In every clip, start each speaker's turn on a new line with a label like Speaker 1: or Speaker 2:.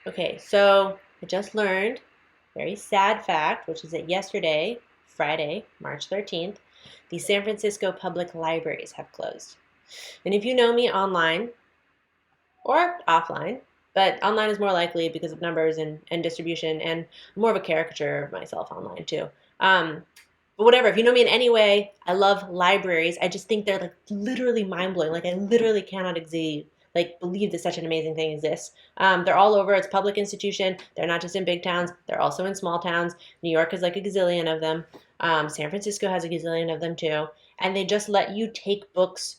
Speaker 1: Okay, so I just learned very sad fact, which is that yesterday, Friday, March 13th, the San Francisco public libraries have closed. And if you know me online or offline, but online is more likely because of numbers and distribution, and I'm more of a caricature of myself online too. Um, but whatever, if you know me in any way, I love libraries. I just think they're like literally mind blowing. Like I literally cannot believe that such an amazing thing exists. They're all over. It's a public institution. They're not just in big towns. They're also in small towns. New York has like a gazillion of them. San Francisco has a gazillion of them too. And they just let you take books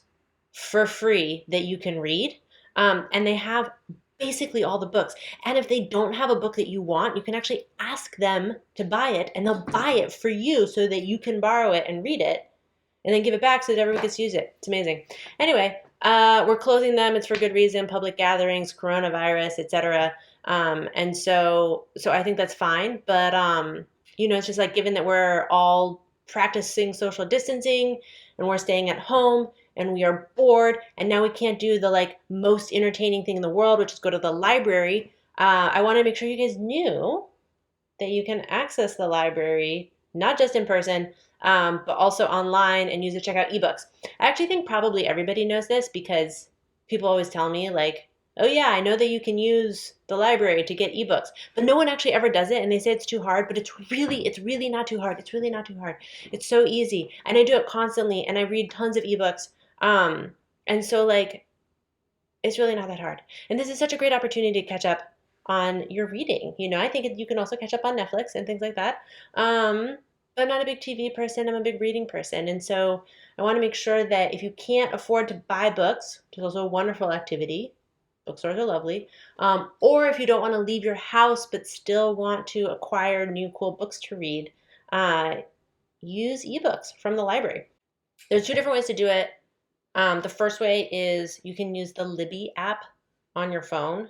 Speaker 1: for free that you can read. And they have basically all the books. And if they don't have a book that you want, you can actually ask them to buy it, and they'll buy it for you so that you can borrow it and read it and then give it back so that everyone gets to use it. It's amazing. Anyway, we're closing them. It's for good reason, public gatherings, coronavirus, etc. And so I think that's fine. But, it's just like given that we're all practicing social distancing and we're staying at home and we are bored and now we can't do the like most entertaining thing in the world, which is go to the library. I want to make sure you guys knew that you can access the library not just in person, but also online and use it to check out ebooks. I actually think probably everybody knows this because people always tell me like, oh yeah, I know that you can use the library to get ebooks, but no one actually ever does it, and they say it's too hard, but it's really not too hard. It's really not too hard. It's so easy, and I do it constantly, and I read tons of ebooks. And so like it's really not that hard. And this is such a great opportunity to catch up on your reading. I think you can also catch up on Netflix and things like that. But I'm not a big TV person. I'm a big reading person. And so I want to make sure that if you can't afford to buy books, which is also a wonderful activity, bookstores are lovely, or if you don't want to leave your house but still want to acquire new cool books to read, uh, use ebooks from the library. There's two different ways to do it. The first way is you can use the Libby app on your phone.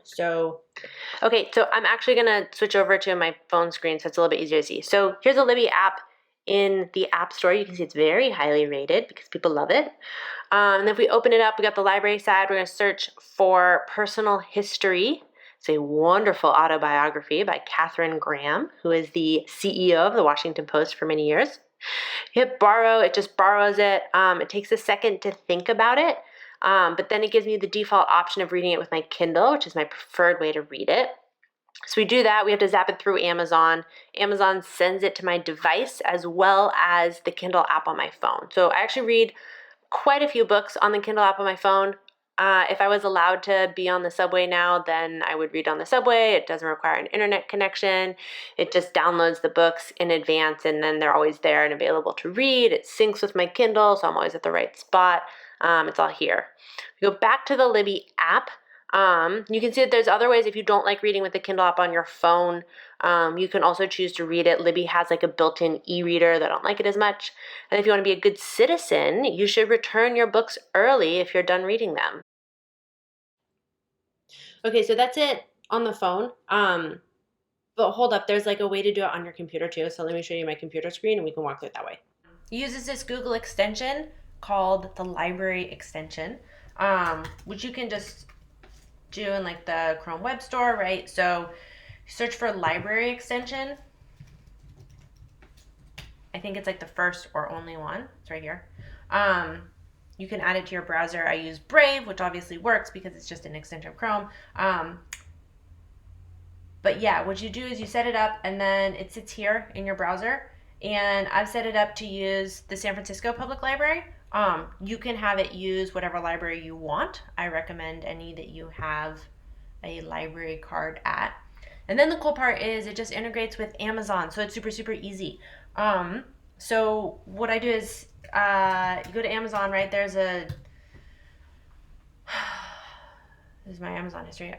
Speaker 1: Okay, so I'm actually going to switch over to my phone screen so it's a little bit easier to see. So here's the Libby app in the App Store. You can see it's very highly rated because people love it. And if we open it up, we got the library side. We're going to search for personal history. It's a wonderful autobiography by Katharine Graham, who is the CEO of the Washington Post for many years. You hit borrow, it just borrows it. It takes a second to think about it, but then it gives me the default option of reading it with my Kindle, which is my preferred way to read it. So we do that. We have to zap it through Amazon. Amazon sends it to my device as well as the Kindle app on my phone. So I actually read quite a few books on the Kindle app on my phone. If I was allowed to be on the subway now, then I would read on the subway. It doesn't require an internet connection. It just downloads the books in advance, and then they're always there and available to read. It syncs with my Kindle, so I'm always at the right spot. It's all here. We go back to the Libby app. You can see that there's other ways if you don't like reading with the Kindle app on your phone. You can also choose to read it. Libby has like a built-in e-reader that I don't like it as much. And if you want to be a good citizen, you should return your books early if you're done reading them. Okay, so that's it on the phone. But hold up, there's like a way to do it on your computer too. So let me show you my computer screen and we can walk through it that way. It uses this Google extension called the library extension, which you can just do in like the Chrome Web Store, right? So search for library extension. I think it's like the first or only one. It's right here. You can add it to your browser. I use Brave, which obviously works because it's just an extension of Chrome. But yeah, what you do is you set it up and then it sits here in your browser. And I've set it up to use the San Francisco Public Library. You can have it use whatever library you want. I recommend any that you have a library card at. And then the cool part is it just integrates with Amazon, so it's super, super easy. So what I do is you go to Amazon, right? This is my Amazon history.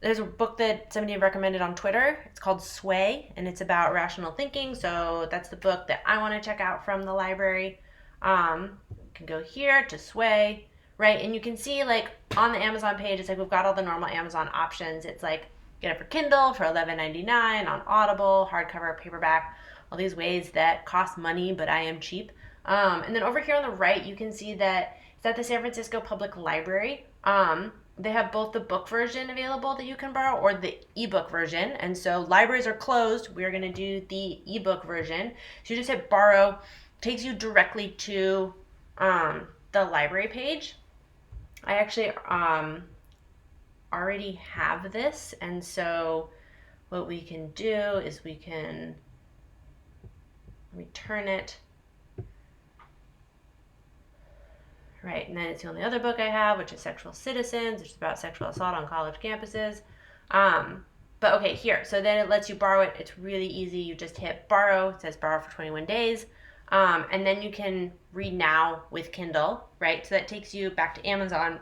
Speaker 1: There's a book that somebody recommended on Twitter. It's called Sway, and it's about rational thinking. So that's the book that I want to check out from the library. You can go here to Sway, right? And you can see like on the Amazon page, it's like we've got all the normal Amazon options. It's like get it for Kindle for $11.99, on Audible, hardcover, paperback, all these ways that cost money, but I am cheap. And then over here on the right, you can see that it's at the San Francisco Public Library. they have both the book version available that you can borrow or the ebook version. And so libraries are closed. We're going to do the ebook version. So you just hit borrow, takes you directly to the library page. I actually already have this, and so what we can do is we can return it. Right, and then it's the only other book I have, which is Sexual Citizens, which is about sexual assault on college campuses. But okay, here, so then it lets you borrow it. It's really easy. You just hit borrow. It says borrow for 21 days. And then you can read now with Kindle, right? So that takes you back to Amazon.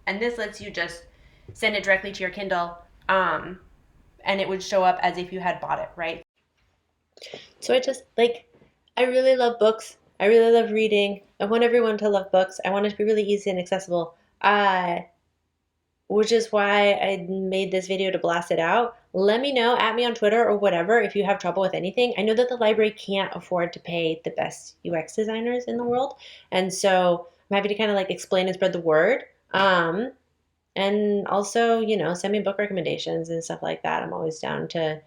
Speaker 1: And this lets you just send it directly to your Kindle. And it would show up as if you had bought it, right? So I really love books. I really love reading. I want everyone to love books. I want it to be really easy and accessible. Which is why I made this video to blast it out. Let me know, at me on Twitter or whatever, if you have trouble with anything. I know that the library can't afford to pay the best UX designers in the world. And so I'm happy to kind of like explain and spread the word. And also, send me book recommendations and stuff like that. I'm always down to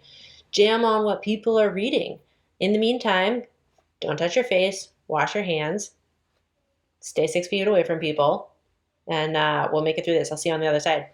Speaker 1: jam on what people are reading. In the meantime, don't touch your face, wash your hands, stay 6 feet away from people, and we'll make it through this. I'll see you on the other side.